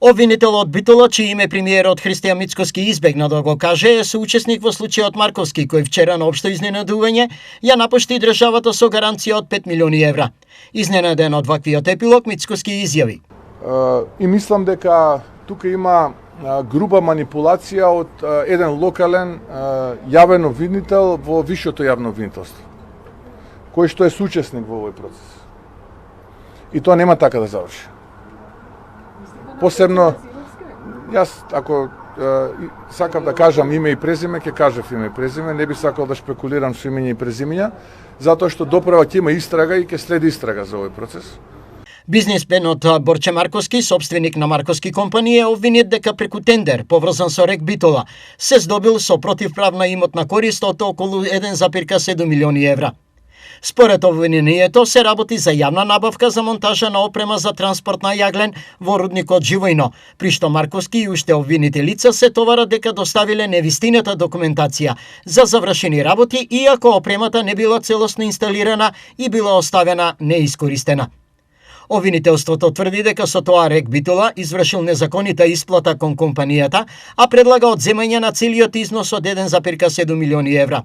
Обвинител од Битола, чие име премиерот Христијан Мицкоски избегна да го каже, е соучесник во случајот Марковски, кој вчера на општо изненадување ја напушти државата со гаранција од 5 милиони евра. Изненаден од ваквиот епилог, Мицкоски изјави: И мислам дека тука има груба манипулација од еден локален јавен обвинител во висшето јавно обвинителство, кој што е соучесник во овој процес. И тоа нема така да заврши. Посебно, јас ако сакам да кажам име и презиме, ќе кажав име и презиме, не би сакал да шпекулирам со имења и презимења, затоа што доправа ќе има истрага и ќе следи истрага за овој процес. Бизнисменот Борче Марковски, собственик на Марковски компанија, е обвинет дека преку тендер, поврзан со РЕК Битола, се здобил со противправна имотна корист од околу 1,7 милиони евра. Според обвинението се работи за јавна набавка за монтажа на опрема за транспорт на јаглен во рудникот Живојно, при што Марковски и уште обвинети лица се товарат дека доставиле невистината документација за завршени работи, иако опремата не била целосно инсталирана и била оставена неискористена. Обвинителството тврди дека со тоа РЕК Битола извршил незаконита исплата кон компанијата, а предлага одземање на целиот износ од 1,7 милиони евра.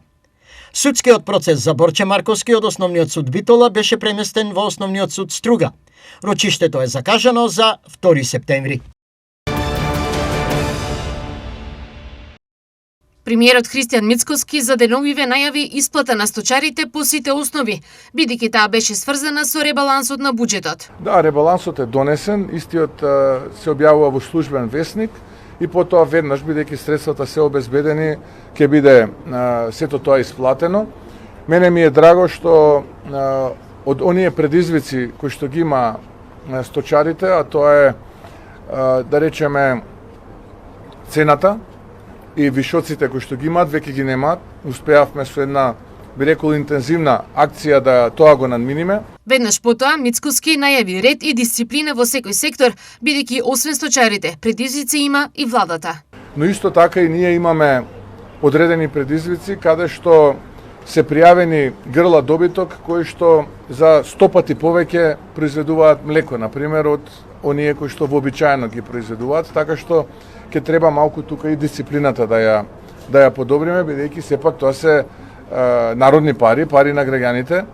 Судскиот процес за Борче Марковски од Основниот суд Битола беше преместен во Основниот суд Струга. Рочиштето е закажано за 2 септември. Премиерот Христијан Мицкоски за деновиве најави исплата на сточарите по сите основи, бидејќи таа беше сврзана со ребалансот на буџетот. Да, ребалансот е донесен, истиот се објавува во службен весник и потоа веднаш, бидејќи средствата се обезбедени, ќе биде сето тоа исплатено. Мене ми е драго што од оние предизвици кои што ги има сточарите, а тоа е, да речеме, цената и вишоците кои што ги имаат, веќе ги немаат. Успеавме со една, би рекол, интензивна акција да тоа го надминиме. Веднаш потоа Мицкоски најави ред и дисциплина во секој сектор, бидејќи освен сточарите, предизвици има и владата. Но исто така и ние имаме одредени предизвици каде што се пријавени грла добиток кои што за 100 пати повеќе произведуваат млеко, например, од оние кои што вообичаено ги произведуваат, така што ќе треба малку тука и дисциплината да ја подобриме, бидејќи сепак тоа се народни пари, пари на граѓаните.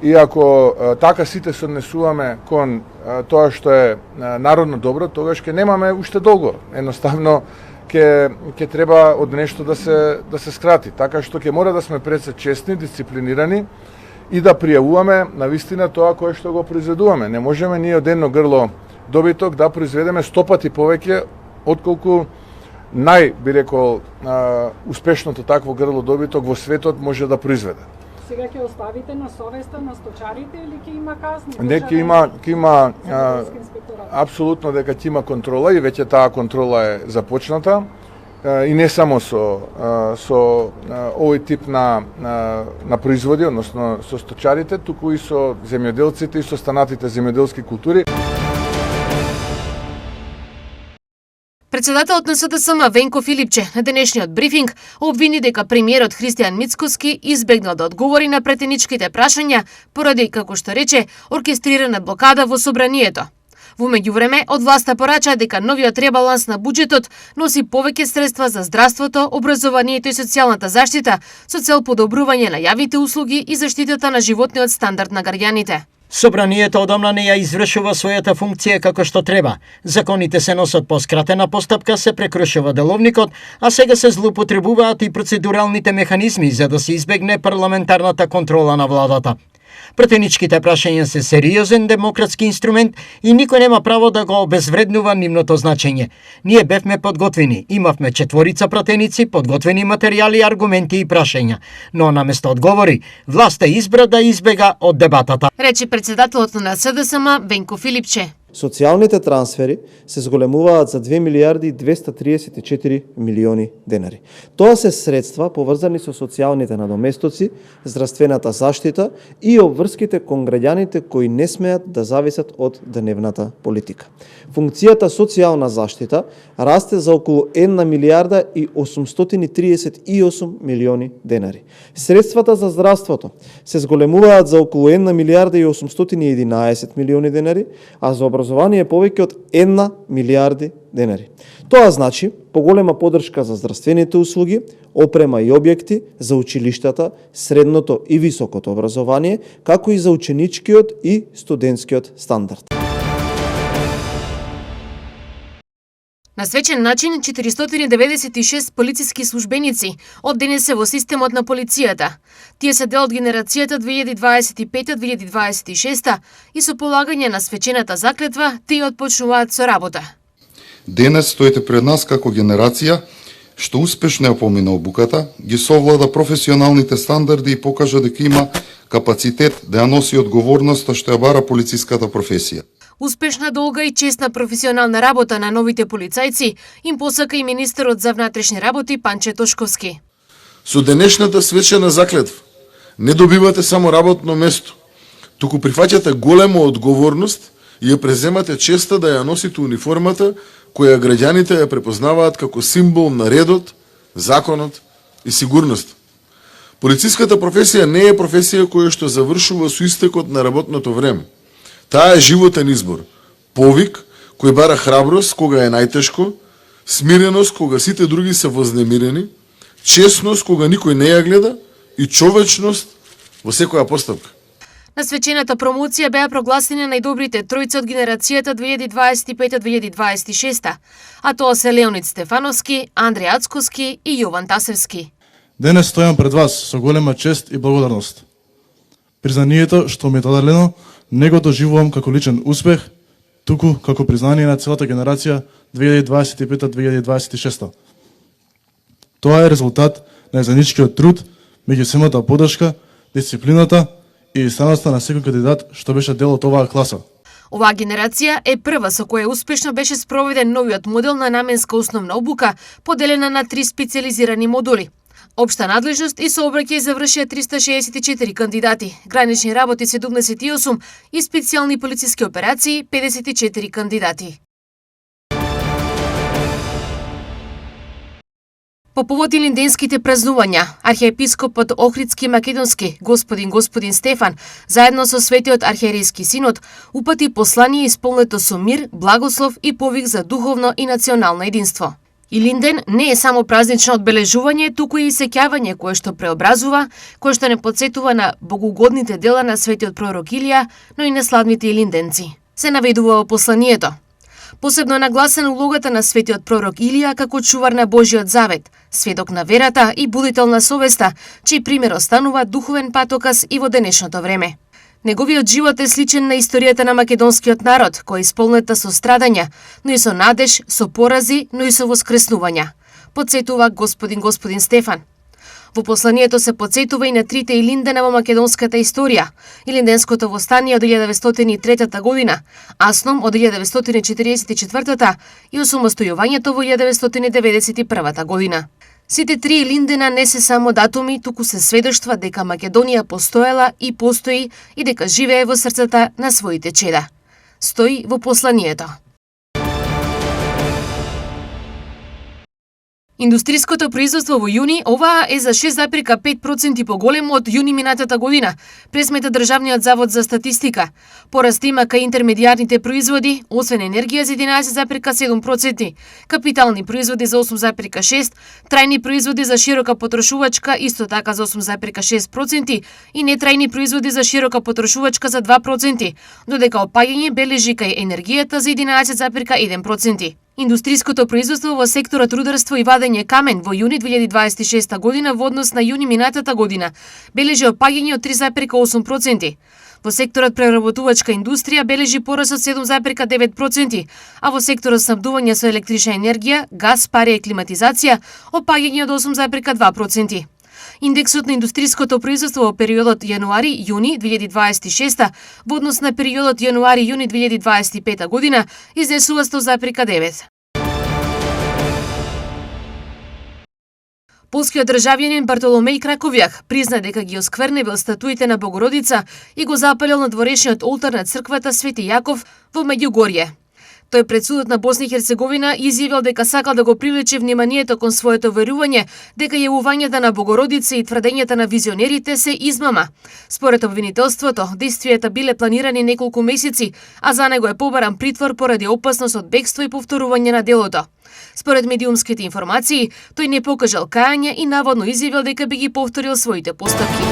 И ако така сите се однесуваме кон тоа што е народно добро, тогаш ќе немаме уште долго. Едноставно ќе треба од нешто да се скрати. Така што ќе мора да сме пред се честни, дисциплинирани и да пријавуваме навистина тоа кое што го произведуваме. Не можеме ние од едно грло добиток да произведеме 100 пати повеќе отколку би рекол, успешното такво грло добиток во светот може да произведе. Сега ќе оставите на совеста на сточарите или ќе има казни? Не, ќе има апсолутно дека ќе има контрола и веќе таа контрола е започната. И не само со овој тип на производи, односно со сточарите, туку и со земјоделците и со станатите земјоделски култури. Председателот на СДСМ Венко Филипче на денешниот брифинг обвини дека премиерот Христијан Мицкоски избегнал да одговори на претеничките прашања поради, како што рече, оркестрирана блокада во собранието. Во меѓувреме, од власта порача дека новиот ребаланс на буџетот носи повеќе средства за здравството, образованието и социјалната заштита со цел подобрување на јавните услуги и заштитата на животниот стандард на граѓаните. Собранието одамна не ја извршува својата функција како што треба. Законите се носат по скратена постапка, се прекршува деловникот, а сега се злоупотребуваат и процедуралните механизми за да се избегне парламентарната контрола на владата. Претеничките прашања се сериозен демократски инструмент и никој нема право да го обезвреднува нивното значење. Ние бевме подготвени, имавме 4 пратеници, подготвени материјали, аргументи и прашања, но наместо одговори, власта избра да избега од дебатата. Рече председателот на СДСМ Венко Филипче. Социјалните трансфери се зголемуваат за 2 милиарди 234 милиони денари. Тоа се средства поврзани со социјалните надоместоци, здравствената заштита и обврските кон граѓаните кои не смеат да зависат од дневната политика. Функцијата социјална заштита расте за околу 1 милиарда и 838 милиони денари. Средствата за здравството се зголемуваат за околу 1 милиарда и 811 милиони денари, а за образование е повеќе од 1 милијарди денари. Тоа значи поголема поддршка за здравствените услуги, опрема и објекти за училиштата, средното и високото образование, како и за ученичкиот и студентскиот стандард. На свечен начин, 496 полициски службеници од денес се во системот на полицијата. Тие се дел од генерацијата 2025-2026 и со полагање на свечената заклетва, тие отпочнуваат со работа. Денес стоите пред нас како генерација што успешно ја помина обуката, ги совлада професионалните стандарди и покажа дека има капацитет да ја носи одговорноста што ја бара полициската професија. Успешна, долга и честна професионална работа на новите полицајци им посака и министерот за внатрешни работи Панче Тошковски. Со денешната свечена заклетва не добивате само работно место, туку прифаќате голема одговорност и ја преземате честа да ја носите униформата која граѓаните ја препознаваат како символ на редот, законот и сигурност. Полициската професија не е професија која што завршува со истекот на работното време. Таа е животен избор, повик кој бара храброст кога е најтешко, смиреност кога сите други се вознемирени, честност кога никој не ја гледа и човечност во секоја постапка. На свечената промоција беа прогласени најдобрите тројца од генерацијата 2025-2026, а тоа се Леонид Стефановски, Андреј Ацковски и Јован Тасевски. Денес стојам пред вас со голема чест и благодарност. Признанието што ми е дадено не го доживувам како личен успех, туку како признание на целата генерација 2025-2026. Тоа е резултат на заедничкиот труд, меѓусебната поддршка, дисциплината и станоста на секој кандидат што беше дел од оваа класа. Оваа генерација е прва со која успешно беше спроведен новиот модел на наменска основна обука, поделена на 3 специализирани модули. Обшта надлежност и сообраќај завршија 364 кандидати, гранични работи 78 и специјални полициски операции 54 кандидати. По повод илинденските празнувања, архиепископот Охридски Македонски, господин Стефан, заедно со Светиот архиерейски синод, упати послание исполнето со мир, благослов и повик за духовно и национално единство. Илинден не е само празнично одбележување, туку и сеќавање кое што преобразува, кое што не подсетува на богоугодните дела на светиот пророк Илија, но и на славните илинденци. Се наведува во посланието. Посебно е нагласена улогата на светиот пророк Илија како чувар на Божиот завет, сведок на верата и будител на совеста, чиј пример останува духовен патоказ и во денешното време. Неговиот живот е сличен на историјата на македонскиот народ, која е исполнета со страдања, но и со надеж, со порази, но и со воскреснувања. Подсетува господин Стефан. Во посланието се подсетува и на трите илиндена во македонската историја: Илинденското востание од 1903 година, Асном од 1944 и осамостојувањето во 1991 година. Сите три илиндена не се само датуми, туку се сведоштва дека Македонија постоела и постои и дека живее во срцата на своите чеда. Стои во посланието. Индустриското производство во јуни, оваа е за 6,5% поголемо од јуни минатата година, пресмета Државниот завод за статистика. Пораст има кај интермедијарните производи, освен енергија за 11,7%, капитални производи за 8,6%, трајни производи за широка потрошувачка исто така за 8,6% и нетрајни производи за широка потрошувачка за 2%, додека опаѓање бележи кај енергијата за 11,1%. Индустриското производство во секторот рударство и вадење камен во јуни 2026 година во однос на јуни минатата година бележи опаѓање од 3,8%. Во секторот преработувачка индустрија бележи пораст од 7,9%, а во секторот снабдување со електрична енергија, газ, пари и климатизација опаѓање од 8,2%. Индексот на индустриското производство во периодот јануари-јуни 2026 во однос на периодот јануари-јуни 2025 година изнесува 100,9. Полскиот државјанин Бартоломеј Краковјак призна дека ги оскверневил статуите на Богородица и го запалил на дворешниот олтар на црквата Свети Јаков во Меѓугорје. Тој пред судот на Босна и Херцеговина изјавил дека сакал да го привлече вниманието кон своето верување дека јавувањата на Богородица и тврдењата на визионерите се измама. Според обвинителството, действијата биле планирани неколку месеци, а за него е побаран притвор поради опасност од бегство и повторување на делото. Според медиумските информации, тој не покажал кајање и наводно изјавил дека би ги повторил своите постапки.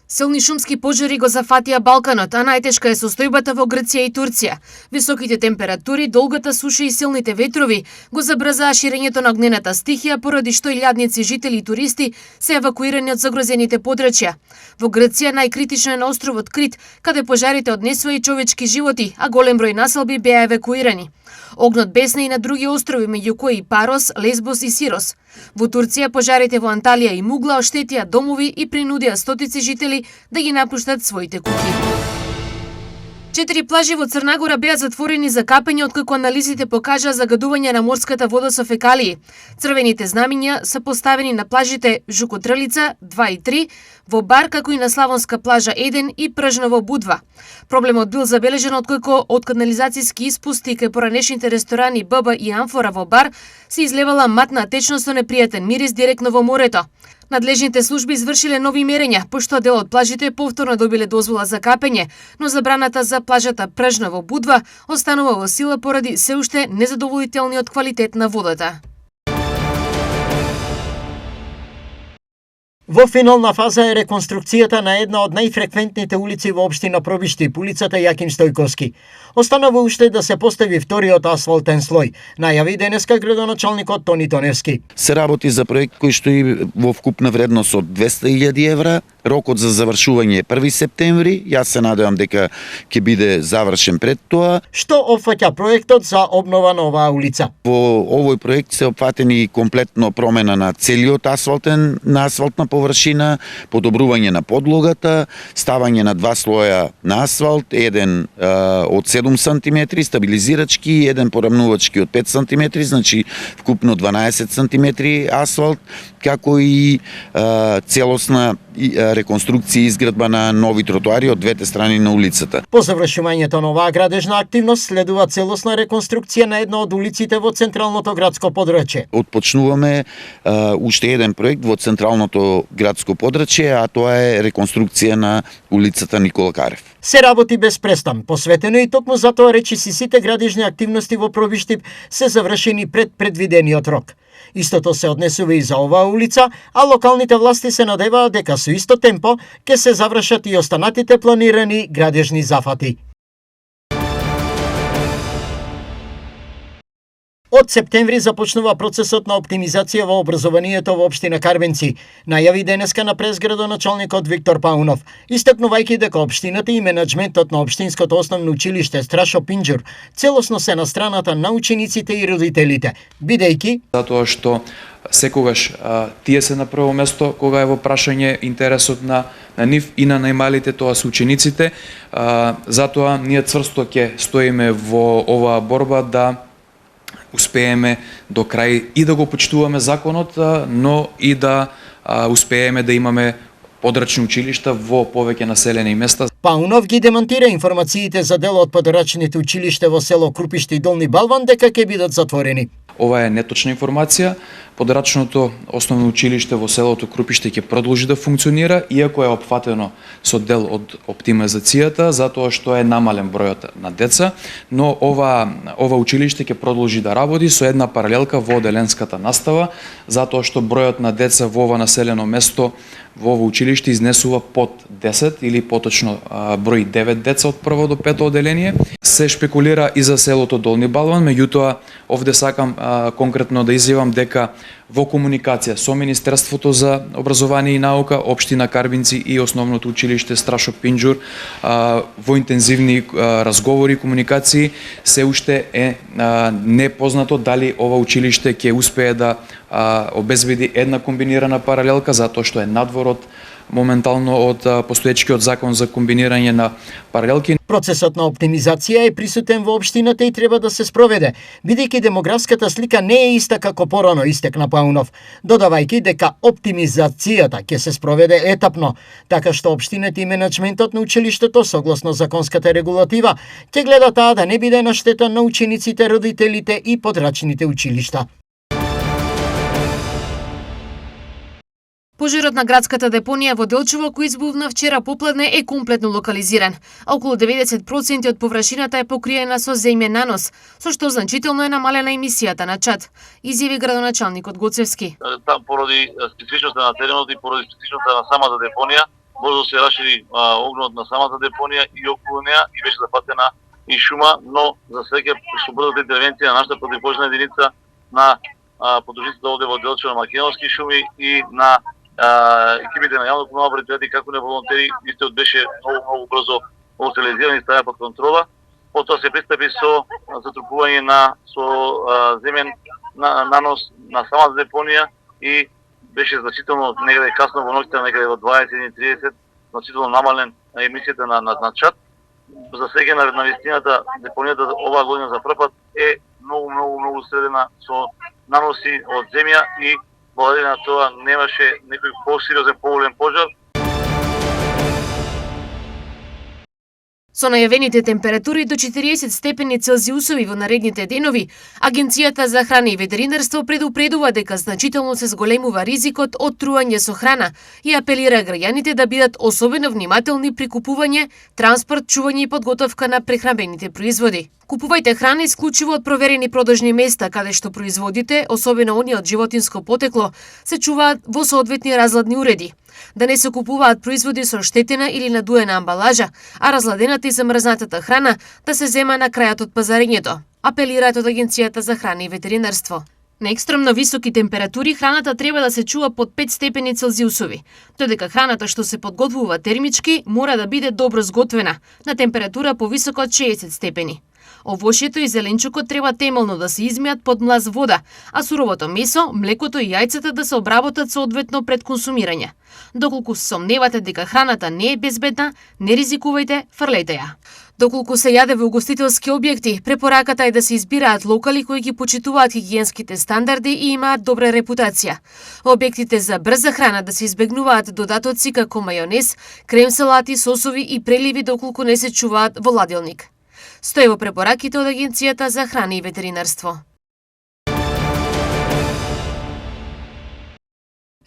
Силни шумски пожари го зафатија Балканот, а најтешка е состојбата во Грција и Турција. Високите температури, долгата суша и силните ветрови го забрзаа ширењето на огнената стихија, поради што илјадници жители и туристи се евакуирани од загрозените подрачја. Во Грција најкритично е на островот Крит, каде пожарите однесува и човечки животи, а голем број населби беа евакуирани. Огнот бесна и на други острови, меѓу кои Парос, Лесбос и Сирос. Во Турција пожарите во Анталија и Мугла оштетија домови и принудија стотици жители да ги напуштат своите куќи. 4 плажи во Црна Гора беа затворени за капење откако анализите покажаа загадување на морската вода со фекалии. Црвените знамиња се поставени на плажите Жукотрелица 2 и 3, во Бар, како и на Славонска плажа 1 и Пржново Будва. Проблемот бил забележен откако од канализацијски испусти кај поранешните ресторани ББ и Амфора во Бар се излевала матна течност со непријатен мирис директно во морето. Надлежните служби извршиле нови мерења, пошто дел од плажите повторно добиле дозвола за капење, но забраната за плажата Пржново Будва останува во сила поради се уште незадоволителниот квалитет на водата. Во финална фаза е реконструкцијата на една од најфреквентните улици во општина Пробишти, улицата Јаким Стојковски. Останува уште да се постави вториот асфалтен слој, најави денеска градоначалникот Тони Тоневски. Се работи за проект кој што и во вкупна вредност од 200.000 евра. Рокот за завршување е 1 септември. Јас се надевам дека ќе биде завршен пред тоа. Што опфаќа проектот за обнова на оваа улица? Во овој проект се опфатени комплетно промена на целиот асфалтна површина, подобрување на подлогата, ставање на 2 слоја на асфалт, еден од 7 см стабилизирачки и еден порамнувачки од 5 см, значи вкупно 12 см асфалт, како и целосна реконструкција и изградба на нови тротоари од двете страни на улицата. По завршувањето на оваа градежна активност следува целосна реконструкција на една од улиците во централното градско подрачје. Отпочнуваме уште еден проект во централното градско подрачје, а тоа е реконструкција на улицата Никола Карев. Се работи без престан, посветено и токму затоа речиси сите градежни активности во Пробишти се завршени пред предвидениот рок. Истото се однесува и за оваа улица, а локалните власти се надеваат дека со исто темпо ќе се завршат и останатите планирани градежни зафати. Од септември започнува процесот на оптимизација во образованието во општина Карбенци, најави денеска на прес-градоначалникот Виктор Паунов, истакнувајќи дека општината и менаџментот на општинското основно училиште Страшо Пинџур целосно се на страната на учениците и родителите, бидејќи затоа што секогаш тие се на прво место кога е во прашање интересот на нив и на најмалите, тоа се учениците. Затоа ние цврсто ќе стоиме во оваа борба да успееме до крај и да го почитуваме законот, но и да успееме да имаме подрачни училишта во повеќе населени места. Паунов ги демонтира информациите за дел од подрачните училишта во село Крупиште и Долни Балван дека ќе бидат затворени. Ова е неточна информација. Подрачното основно училиште во селото Крупиште ќе продолжи да функционира, иако е опфатено со дел од оптимизацијата, затоа што е намален бројот на деца, но ова училиште ќе продолжи да работи со една паралелка во оделенската настава, затоа што бројот на деца во ова населено место во ово училиште изнесува под 10 или поточно број 9 деца од прво до пето оделение. Се шпекулира и за селото Долни Балван, меѓутоа овде сакам конкретно да изјавам дека во комуникација со Министерството за образование и наука, општина Карбинци и основното училиште Страшо Пинџур во интензивни разговори и комуникации се уште е непознато дали ова училиште ќе успее да обезбеди една комбинирана паралелка, затоа што е надвор од моментално од постоечкиот закон за комбинирање на паралелки. Процесот на оптимизација е присутен во општината и треба да се спроведе, бидејќи демографската слика не е иста како порано, истекна Паунов, додавајќи дека оптимизацијата ќе се спроведе етапно, така што општината и менеджментот на училиштето, согласно законската регулатива, ќе гледа таа да не биде на штета на учениците, родителите и подрачните училишта. Пожарот на градската депонија во Делчево, кој избувна вчера попладне, е комплетно локализиран. А околу 90% од површината е покриена со земјен нанос, со што значително е намалена емисијата на чад, изјави градоначалникот Гоцевски. Там поради специфичноста на теренот и поради специфичноста на самата депонија, може да се расшири огнот на самата депонија и околу неа и беше запатена и шума, но за среќа што брзата интервенција на нашата противопожарна единица на подружниците овде во Делчево на Македонски шуми и на екипите на јавно комунално предпријатие, како не волонтери, истиот беше многу брзо утилизиран и ставен под контрола. Потоа се пристапи со затрупување со земен нанос на самата депонија и беше значително некаде касно во ноќта, некаде во 21:30, значително намален емисијата на чад. За сега на вистината депонијата оваа година за прв пат е многу средена со наноси од земја и благодарение на тоа немаше некој посериозен поголем пожар. Со најавените температури до 40 степени Целзиусови во наредните денови, Агенцијата за храна и ветеринарство предупредува дека значително се зголемува ризикот од трување со храна и апелира граѓаните да бидат особено внимателни при купување, транспорт, чување и подготовка на прехранбените производи. Купувајте храна исклучиво од проверени продажни места, каде што производите, особено оние од животинско потекло, се чуваат во соодветни разладни уреди. Да не се купуваат производи со штетена или надуена амбалажа, а разладената и замрзнатата храна да се зема на крајот од пазарењето, апелираат од Агенцијата за храна и ветеринарство. На екстремно високи температури храната треба да се чува под 5 степени Целзиусови, додека храната што се подготвува термички мора да биде добро зготвена, на температура повисока од 60 степени. Овошјето и зеленчукот треба темелно да се измијат под млаз вода, а суровото месо, млекото и јајцата да се обработат соодветно пред консумирање. Доколку се сомневате дека храната не е безбедна, не ризикувајте, фрлејте ја. Доколку се јаде во угостителски објекти, препораката е да се избираат локали кои ги почитуваат хигиенските стандарди и имаат добра репутација. Во објектите за брза храна да се избегнуваат додатоци како мајонез, крем салати, сосови и преливи доколку не се чуваат во ладилник. Стои во препораките од Агенцијата за храна и ветеринарство.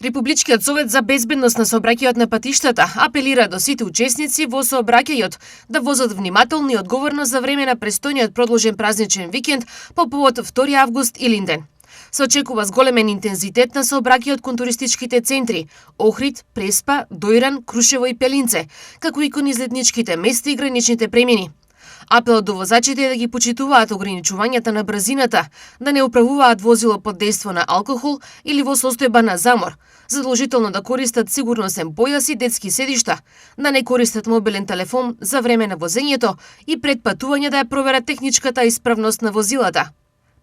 Републичкиот совет за безбедност на сообраќајот на патиштата апелира до сите учесници во сообраќајот да возат внимателно и одговорно за време на престојниот продолжен празничен викенд по повод 2 август Илинден. Се очекува зголемен интензитет на сообраќајот кон туристичките центри Охрид, Преспа, Дојран, Крушево и Пелинце, како и кон излетничките места и граничните премини. Апелот до возачите е да ги почитуваат ограничувањата на брзината, да не управуваат возило под дејство на алкохол или во состојба на замор, задолжително да користат сигурносен појас и детски седишта, да не користат мобилен телефон за време на возењето и пред патување да ја проверат техничката исправност на возилата.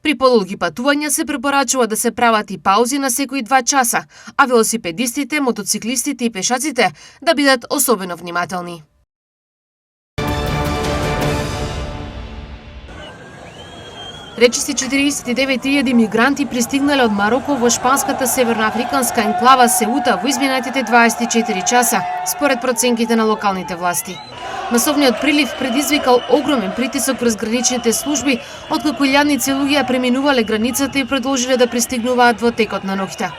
При подолги патувања се препорачува да се прават и паузи на секои 2 часа, а велосипедистите, мотоциклистите и пешаците да бидат особено внимателни. Речиси 49.000 мигранти пристигнале од Мароко во шпанската северноафриканска енклава Сеута во изминатите 24 часа, според проценките на локалните власти. Масовниот прилив предизвикал огромен притисок врз граничните служби, откако илјадници луѓе ја преминувале границата и продолжиле да пристигнуваат во текот на ноќта.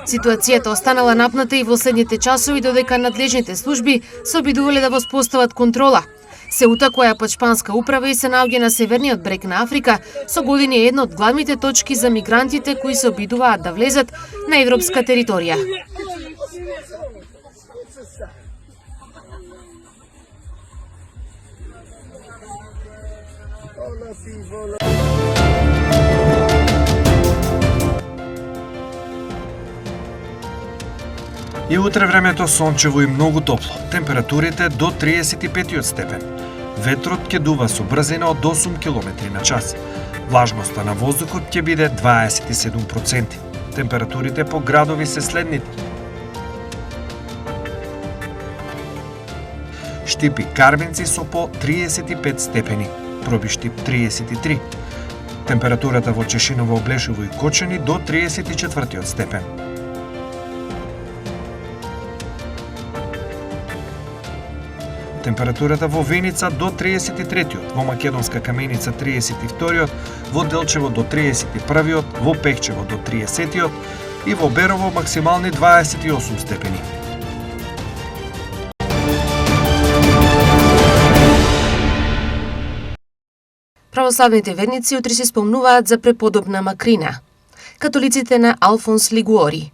Ситуацијата останала напната и во следните часови, додека надлежните служби се обидувале да воспостават контрола. Сеута, која е под шпанска управа и се наоѓа на северниот брег на Африка, со години е една од главните точки за мигрантите кои се обидуваат да влезат на европска територија. И утре времето сончево и многу топло. Температурите до 35 степен. Ветрот ќе дува со брзина од 8 км на час. Влажноста на воздухот ќе биде 27%. Температурите по градови се следните: Штип и Карвенци со по 35 степени, Пробиштип 33. Температурата во Чешиново, Облешево и Кочани до 34 степен. Температурата во Веница до 33, во Македонска Каменица 32, во Делчево до 31, во Пехчево до 30 и во Берово максимални 28 степени. Православните верници утре се спомнуваат за преподобна Макрина. Католиците на Алфонс Лигуори.